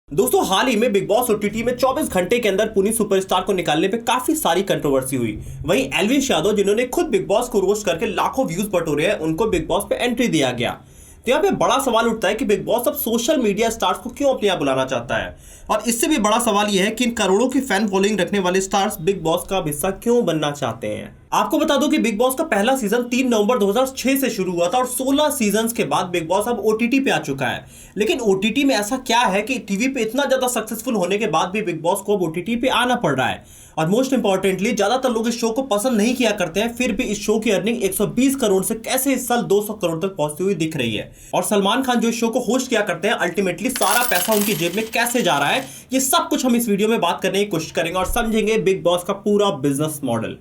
दोस्तों हाल ही में big boss OTT में 24 घंटे के अंदर पुनीत सुपरस्टार को निकालने पे काफी सारी कंट्रोवर्सी हुई। वहीं एल्विश यादव जिन्होंने खुद बिग बॉस को रोस्ट करके लाखों व्यूज बटोरे हैं, उनको बिग बॉस पे एंट्री दिया गया। तो यहाँ पे बड़ा सवाल उठता है कि बिग बॉस अब सोशल मीडिया स्टार्स को क्यों अपने यहाँ बुलाना चाहता है, और इससे भी बड़ा सवाल यह है कि इन करोड़ों की फैन फॉलोइंग रखने वाले स्टार्स बिग बॉस का हिस्सा क्यों बनना चाहते हैं। आपको बता दूं कि बिग बॉस का पहला सीजन 3 नवंबर 2006 से शुरू हुआ था और 16 सीजन्स के बाद बिग बॉस अब ओटीटी पे आ चुका है। लेकिन ओटीटी में ऐसा क्या है कि टीवी पे इतना ज्यादा सक्सेसफुल होने के बाद भी बिग बॉस को अब ओटीटी पे आना पड़ रहा है। और मोस्ट इंपॉर्टेंटली ज्यादातर लोग इस शो को पसंद नहीं किया करते हैं, फिर भी इस शो की अर्निंग 120 करोड़ से कैसे इस साल 200 करोड़ तक पहुंचती हुई दिख रही है। और सलमान खान जो इस शो को होस्ट किया करते हैं, अल्टीमेटली सारा पैसा उनकी जेब में कैसे जा रहा है, ये सब कुछ हम इस वीडियो में बात करने की कोशिश करेंगे और समझेंगे बिग बॉस का पूरा बिजनेस मॉडल।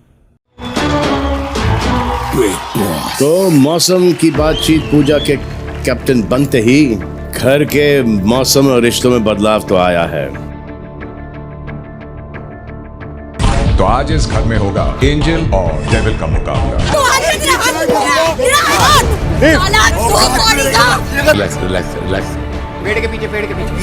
तो मौसम की बातचीत पूजा के कैप्टन बनते ही घर के मौसम और रिश्तों में बदलाव तो आया है। तो आज इस घर में होगा एंजल और डेविल का मुकाबला। Relax relax relax. पेड़ के पीछे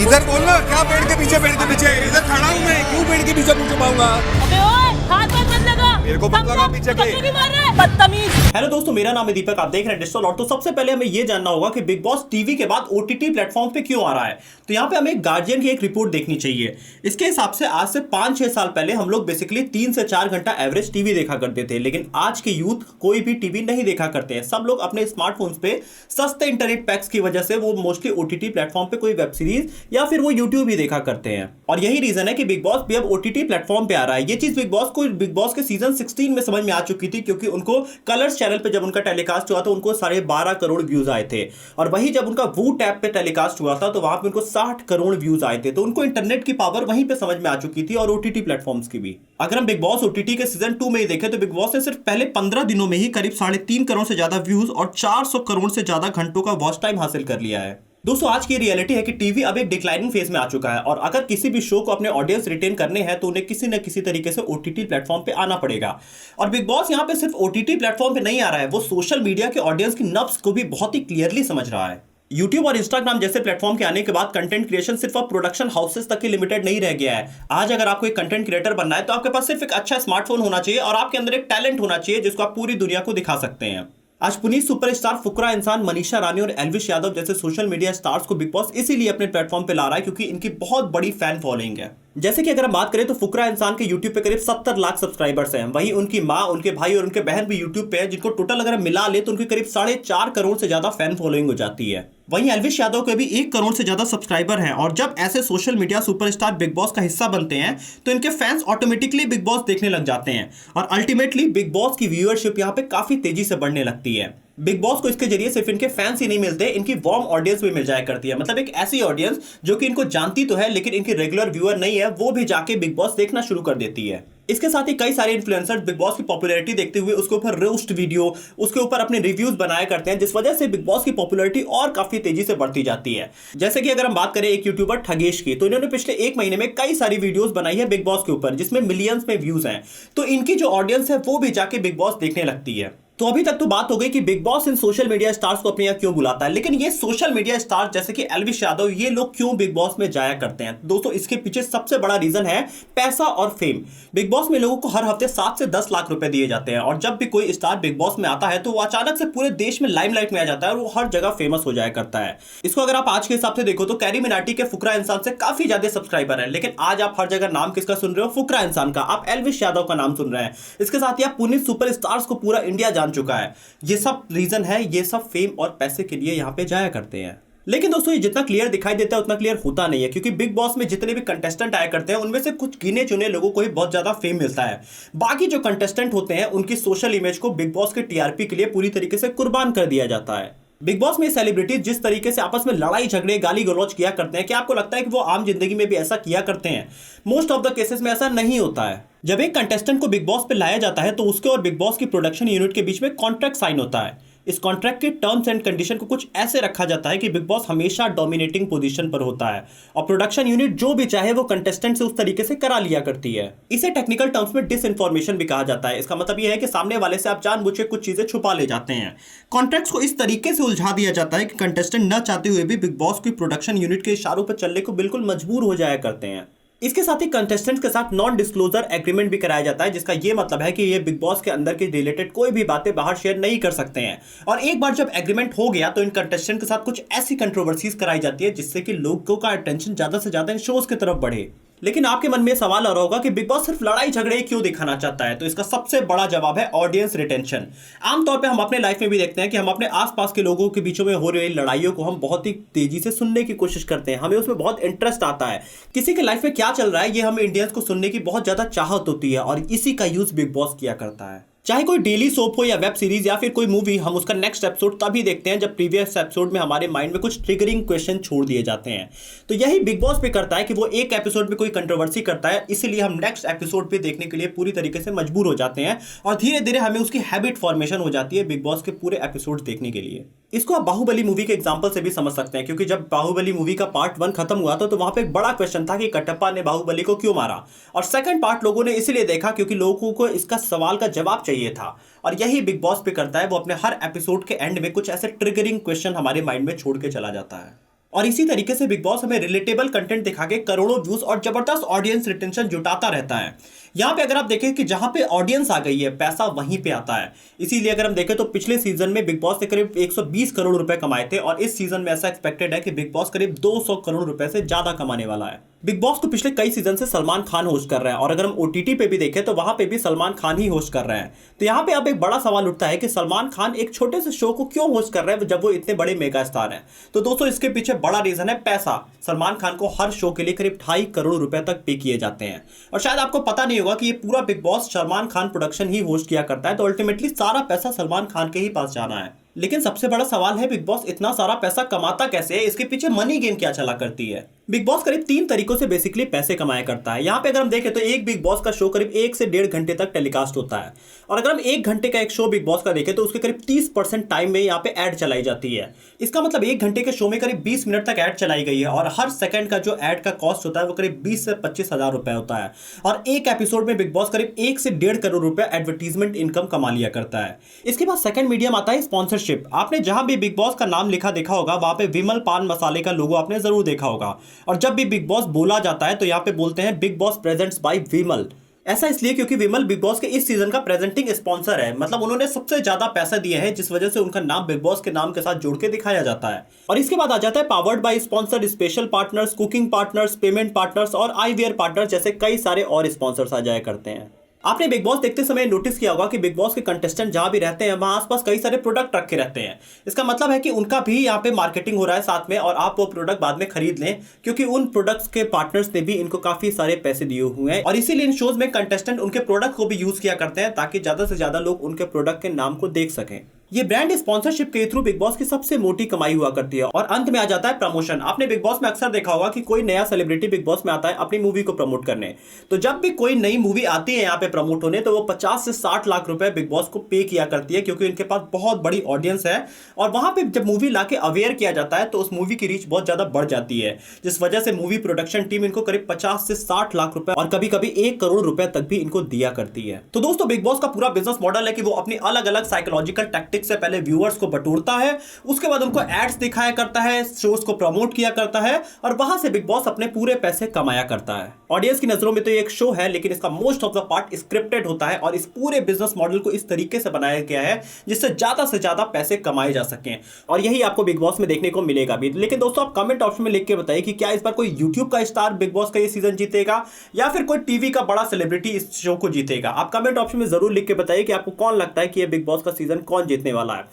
इधर बोलना, क्या पेड़ के पीछे इधर खड़ा हूँ मैं, क्यों पेड़ के पीछे पूछ पाऊंगा? अबे ओए, हाथ मत लगा, मेरे को मत लगा पीछे के। क्यों मार रहा है बदतमीज। हेलो दोस्तों, मेरा नाम है दीपक, आप देख रहे हैं डिजिटल। और तो सबसे पहले हमें यह जानना होगा कि बिग बॉस टीवी के बाद ओटीटी प्लेटफॉर्म पे क्यों आ रहा है। तो यहाँ पे हमें गार्जियन की एक रिपोर्ट देखनी चाहिए। इसके हिसाब से आज से 5-6 साल पहले हम लोग बेसिकली 3 से 4 घंटा एवरेज टीवी देखा करते थे, लेकिन आज के यूथ कोई भी टीवी नहीं देखा करते हैं। सब लोग अपने स्मार्टफोन्स पे सस्ते इंटरनेट पैक्स की वजह से वो मोस्टली ओटीटी प्लेटफॉर्म पे कोई वेब सीरीज या फिर वो यूट्यूब ही देखा करते हैं। और यही रीजन है कि बिग बॉस भी अब ओटीटी प्लेटफॉर्म पे आ रहा है। ये चीज बिग बॉस के सीजन 16 में समझ में आ चुकी थी, क्योंकि उनको कलर्स चैनल पे जब उनका टेलीकास्ट हुआ था उनको 12.5 करोड़ व्यूज आए थे, और वही जब उनका वू टैब पे टेलीकास्ट हुआ था तो वहां पे उनको 60 करोड़ व्यूज आए थे। तो उनको इंटरनेट की पावर वहीं पे समझ में आ चुकी थी, और ओटीटी प्लेटफॉर्म्स की भी। अगर हम बिग बॉस ओटीटी के सीजन 2 में ही देखें तो बिग बॉस ने सिर्फ पहले 15 दिनों में ही करीब 3.5 करोड़ से ज्यादा व्यूज और 400 करोड़ से ज्यादा घंटों का वॉच टाइम हासिल कर लिया है। दोस्तों आज की रियलिटी है कि टीवी अब एक डिक्लाइनिंग फेज में आ चुका है, और अगर किसी भी शो को अपने ऑडियंस रिटेन करने हैं तो उन्हें किसी न किसी तरीके से ओटीटी प्लेटफॉर्म पे आना पड़ेगा। और बिग बॉस यहाँ पे सिर्फ ओटीटी प्लेटफॉर्म पे नहीं आ रहा है, वो सोशल मीडिया के ऑडियंस की नब्ज को भी बहुत ही क्लियरली समझ रहा है। यूट्यूब और इंस्टाग्राम जैसे प्लेटफॉर्म के आने के बाद कंटेंट क्रिएशन सिर्फ अब प्रोडक्शन हाउसेस तक ही लिमिटेड नहीं रह गया है। आज अगर आपको एक कंटेंट क्रिएटर बनना है तो आपके पास सिर्फ एक अच्छा स्मार्टफोन होना चाहिए और आपके अंदर एक टैलेंट होना चाहिए जिसको आप पूरी दुनिया को दिखा सकते हैं। आज पुनीत सुपरस्टार, फुकरा इंसान, मनीषा रानी और एल्विश यादव जैसे सोशल मीडिया स्टार्स को बिग बॉस इसीलिए अपने प्लेटफॉर्म पे ला रहा है क्योंकि इनकी बहुत बड़ी फैन फॉलोइंग है। जैसे कि अगर हम बात करें तो फुकरा इंसान के यूट्यूब पे करीब 70 लाख सब्सक्राइबर्स हैं। वहीं उनकी माँ, उनके भाई और उनके बहन भी यूट्यूब पे है, जिनको टोटल अगर मिला ले तो उनकी करीब 4.5 करोड़ से ज्यादा फैन फॉलोइंग हो जाती है। वहीं एल्विश यादव के भी 1 करोड़ से ज्यादा सब्सक्राइबर हैं। और जब ऐसे social media superstar big boss का हिस्सा बनते हैं तो इनके फैंस ऑटोमेटिकली बिग बॉस देखने लग जाते हैं, और अल्टीमेटली बिग बॉस की व्यूअरशिप यहाँ पे काफी तेजी से बढ़ने लगती है। बिग बॉस को इसके जरिए सिर्फ इनके फैंस ही नहीं मिलते, इनकी वार्म ऑडियंस भी मिल जाया करती है। मतलब एक ऐसी ऑडियंस जो कि इनको जानती तो है लेकिन इनकी रेगुलर व्यूअर नहीं है, वो भी जाके बिग बॉस देखना शुरू कर देती है। इसके साथ ही कई सारे इन्फ्लुएंसर्स बिग बॉस की पॉपुलैरिटी देखते हुए उसके ऊपर रोस्ट वीडियो, उसके ऊपर अपने रिव्यूज बनाया करते हैं, जिस वजह से बिग बॉस की पॉपुलैरिटी और काफी तेजी से बढ़ती जाती है। जैसे कि अगर हम बात करें एक यूट्यूबर ठगेश की, तो इन्होंने पिछले 1 महीने में कई सारी वीडियोस बनाई है बिग बॉस के ऊपर, जिसमें मिलियंस में व्यूज हैं। तो इनकी जो ऑडियंस है वो भी जाके बिग बॉस देखने लगती है। तो अभी तक तो बात हो गई कि बिग बॉस इन सोशल मीडिया स्टार्स को अपने यहाँ क्यों बुलाता है, लेकिन ये सोशल मीडिया स्टार्स जैसे कि एल्विश यादव, ये लोग क्यों बिग बॉस में जाया करते हैं। दोस्तों इसके पीछे सबसे बड़ा रीजन है पैसा और फेम। बिग बॉस में लोगों को हर हफ्ते 7 से 10 लाख रुपए दिए जाते हैं, और जब भी कोई स्टार बिग बॉस में आता है तो वो अचानक से पूरे देश में लाइमलाइट में आ जाता है और वो हर जगह फेमस हो जाया करता है। इसको अगर आप आज के हिसाब से देखो तो कैरी मिनाटी के फुकरा इंसान से काफी ज्यादा सब्सक्राइबर है, लेकिन आज आप हर जगह नाम किसका सुन रहे हो? फुकरा इंसान का। आप एल्विश यादव का नाम सुन रहे हैं। इसके साथ ही आप पुनीत सुपरस्टार्स को पूरा इंडिया जान चुका है। ये सब रीजन है, ये सब फेम और पैसे के लिए यहाँ पे जाया करते हैं। लेकिन दोस्तों ये जितना क्लियर दिखाई देता है उतना क्लियर होता नहीं है, क्योंकि बिग बॉस में जितने भी कंटेस्टेंट आया करते हैं उनमें से कुछ गिने चुने लोगों को ही बहुत ज्यादा फेम मिलता है। बाकी जो कंटेस्टेंट होते हैं उनकी सोशल इमेज को बिग बॉस के टीआरपी के लिए पूरी तरीके से कुर्बान कर दिया जाता है। बिग बॉस में सेलिब्रिटीज जिस तरीके से आपस में लड़ाई झगड़े, गाली गलौज किया करते हैं, क्या आपको लगता है कि वो आम जिंदगी में भी ऐसा किया करते हैं? मोस्ट ऑफ द केसेस में ऐसा नहीं होता है। जब एक कंटेस्टेंट को बिग बॉस पे लाया जाता है तो उसके और बिग बॉस की प्रोडक्शन यूनिट के बीच में कॉन्ट्रैक्ट साइन होता है। इस कॉन्ट्रैक्ट के टर्म्स एंड कंडीशन को कुछ ऐसे रखा जाता है कि बिग बॉस हमेशा डोमिनेटिंग पोजीशन पर होता है और प्रोडक्शन यूनिट जो भी चाहे वो कंटेस्टेंट से उस तरीके से करा लिया करती है। इसे टेक्निकल टर्म्स में डिसइंफॉर्मेशन भी कहा जाता है। इसका मतलब यह है कि सामने वाले से आप जानबूझ के कुछ चीजें छुपा ले जाते हैं। कॉन्ट्रैक्ट्स को इस तरीके से उलझा दिया जाता है कि कंटेस्टेंट न चाहते हुए भी बिग बॉस की प्रोडक्शन यूनिट के इशारों पर चलने को बिल्कुल मजबूर हो जाया करते हैं। इसके साथ ही कंटेस्टेंट्स के साथ नॉन डिस्क्लोजर एग्रीमेंट भी कराया जाता है, जिसका ये मतलब है कि ये बिग बॉस के अंदर के रिलेटेड कोई भी बातें बाहर शेयर नहीं कर सकते हैं। और एक बार जब एग्रीमेंट हो गया तो इन कंटेस्टेंट के साथ कुछ ऐसी कंट्रोवर्सीज कराई जाती है जिससे कि लोगों का अटेंशन ज्यादा से ज्यादा इन शोज की तरफ बढ़े। लेकिन आपके मन में सवाल आ रहा होगा कि बिग बॉस सिर्फ लड़ाई झगड़े क्यों दिखाना चाहता है, तो इसका सबसे बड़ा जवाब है ऑडियंस रिटेंशन। आमतौर पे हम अपने लाइफ में भी देखते हैं कि हम अपने आसपास के लोगों के बीचों में हो रही लड़ाइयों को हम बहुत ही तेजी से सुनने की कोशिश करते हैं, हमें उसमें बहुत इंटरेस्ट आता है। किसी के लाइफ में क्या चल रहा है ये हम इंडियंस को सुनने की बहुत ज्यादा चाहत होती है और इसी का यूज बिग बॉस किया करता है। चाहे कोई डेली सोप हो या वेब सीरीज या फिर कोई मूवी, हम उसका नेक्स्ट एपिसोड तभी देखते हैं जब प्रीवियस एपिसोड में हमारे माइंड में कुछ ट्रिगरिंग क्वेश्चन छोड़ दिए जाते हैं। तो यही बिग बॉस पे करता है कि वो एक एपिसोड में कोई कंट्रोवर्सी करता है, इसीलिए हम नेक्स्ट एपिसोड पे देखने के लिए पूरी तरीके से मजबूर हो जाते हैं और धीरे धीरे हमें उसकी हैबिट फॉर्मेशन हो जाती है बिग बॉस के पूरे एपिसोड देखने के लिए। इसको आप बाहुबली मूवी के एग्जांपल से भी समझ सकते हैं, क्योंकि जब बाहुबली मूवी का पार्ट 1 खत्म हुआ था तो वहां पे एक बड़ा क्वेश्चन था कि कटप्पा ने बाहुबली को क्यों मारा, और सेकंड पार्ट लोगों ने इसलिए देखा क्योंकि लोगों को इसका सवाल का जवाब चाहिए था। और यही बिग बॉस पे करता है, वो अपने हर एपिसोड के एंड में कुछ ऐसे ट्रिगरिंग क्वेश्चन हमारे माइंड में छोड़ के चला जाता है। और इसी तरीके से बिग बॉस हमें रिलेटेबल कंटेंट दिखा के करोड़ों व्यूज और जबरदस्त ऑडियंस रिटेंशन जुटाता रहता है। यहाँ पे अगर आप देखें कि जहां पे ऑडियंस आ गई है पैसा वहीं पे आता है। इसीलिए अगर हम देखें तो पिछले सीजन में बिग बॉस ने करीब 120 करोड़ रुपए कमाए थे और इस सीजन में ऐसा एक्सपेक्टेड है कि बिग बॉस करीब 200 करोड़ रुपए से ज्यादा कमाने वाला है। बिग बॉस को पिछले कई सीजन से सलमान खान होस्ट कर रहे हैं और अगर हम ओटीटी पे भी देखें तो वहां पे भी सलमान खान ही होस्ट कर रहे हैं। तो यहाँ पे अब एक बड़ा सवाल उठता है कि सलमान खान एक छोटे से शो को क्यों होस्ट कर रहे हैं जब वो इतने बड़े मेगा स्टार हैं। तो दोस्तों इसके पीछे बड़ा रीजन है पैसा। सलमान खान को हर शो के लिए करीब 2.5 करोड़ रुपए तक पे किए जाते हैं। और शायद आपको पता नहीं होगा कि ये पूरा बिग बॉस सलमान खान प्रोडक्शन ही होस्ट किया करता है, तो अल्टीमेटली सारा पैसा सलमान खान के ही पास जाना है। लेकिन सबसे बड़ा सवाल है बिग बॉस इतना सारा पैसा कमाता कैसे है, इसके पीछे मनी गेम क्या चला करती है। बिग बॉस करीब 3 तरीकों से बेसिकली पैसे कमाया करता है। यहाँ पे अगर हम देखें तो एक बिग बॉस का शो करीब 1 से 1.5 घंटे तक टेलीकास्ट होता है और अगर हम 1 घंटे का एक शो बिग बॉस का देखें तो उसके करीब 30% टाइम में यहाँ पे ऐड चलाई जाती है। इसका मतलब 1 घंटे के शो में करीब 20 मिनट तक ऐड चलाई गई है और हर सेकंड का जो ऐड का कॉस्ट होता है वो करीब 20 से 25 हजार रुपए होता है। और एक एपिसोड में बिग बॉस करीब 1 से 1.5 करोड़ रुपए एडवर्टीजमेंट इनकम कमा लिया करता है। इसके बाद सेकंड मीडियम आता है स्पॉन्सरशिप। आपने जहां भी बिग बॉस का नाम लिखा देखा होगा वहां पे विमल पान मसाले का लोगो आपने जरूर देखा होगा और जब भी बिग बॉस बोला जाता है तो यहाँ पे बोलते हैं बिग बॉस प्रेजेंट्स बाय विमल। ऐसा इसलिए क्योंकि विमल बिग बॉस के इस सीजन का प्रेजेंटिंग स्पॉन्सर है, मतलब उन्होंने सबसे ज्यादा पैसा दिया है जिस वजह से उनका नाम बिग बॉस के नाम के साथ जोड़ के दिखाया जाता है। और इसके बाद आ जाता है powered by sponsor, special partners, cooking partners, payment partners और आईवीआर पार्टनर्स जैसे कई सारे और स्पॉन्सर्स आ जाया करते हैं। आपने बिग बॉस देखते समय नोटिस किया होगा कि बिग बॉस के कंटेस्टेंट जहां भी रहते हैं वहां आसपास कई सारे प्रोडक्ट रखे रहते हैं। इसका मतलब है कि उनका भी यहाँ पे मार्केटिंग हो रहा है साथ में और आप वो प्रोडक्ट बाद में खरीद लें, क्योंकि उन प्रोडक्ट्स के पार्टनर्स ने भी इनको काफी सारे पैसे दिए हुए हैं और इसीलिए इन शोज में कंटेस्टेंट उनके प्रोडक्ट को भी यूज किया करते हैं ताकि ज्यादा से ज्यादा लोग उनके प्रोडक्ट के नाम को देख सकें। ये ब्रांड स्पॉन्सरशिप के थ्रू बिग बॉस की सबसे मोटी कमाई हुआ करती है। और अंत में आ जाता है प्रमोशन। आपने बिग बॉस में अक्सर देखा होगा कि कोई नया सेलिब्रिटी बिग बॉस में आता है अपनी मूवी को प्रमोट करने, तो जब भी कोई नई मूवी आती है यहाँ पे प्रमोट होने तो वो 50 से 60 लाख रुपए बिग बॉस को पे किया करती है, क्योंकि उनके पास बहुत बड़ी ऑडियंस है और वहां पे जब मूवी लाके अवेयर किया जाता है तो उस मूवी की रीच बहुत ज्यादा बढ़ जाती है, जिस वजह से मूवी प्रोडक्शन टीम इनको करीब 50 से 60 लाख रुपए और कभी कभी 1 करोड़ रुपए तक भी इनको दिया करती है। तो दोस्तों बिग बॉस का पूरा बिजनेस मॉडल है कि वो अपनी अलग अलग साइकोलॉजिकल टैक्टिक्स से पहले व्यूअर्स को बटोरता है, उसके बाद उनको एड्स दिखाया करता है, शोज को प्रमोट किया करता है और वहां से बिग बॉस अपने पूरे पैसे कमाया करता है। ऑडियंस की नजरों में तो ये एक शो है, लेकिन इसका most of the part scripted होता है और इस पूरे बिजनेस मॉडल को इस तरीके से बनाया गया है जिससे ज्यादा से ज्यादा पैसे कमाए जा सकें और यही आपको बिग बॉस में देखने को मिलेगा भी। लेकिन दोस्तों आप कमेंट ऑप्शन में लिख के बताइए कि क्या इस बार कोई यूट्यूब का स्टार बिग बॉस का ये सीजन जीतेगा या फिर कोई टीवी का बड़ा सेलिब्रिटी इस शो को जीतेगा। आप कमेंट ऑप्शन में जरूर लिख के बताइए कि आपको कौन लगता है कि ये बिग बॉस का सीजन कौन जीतने वाला है।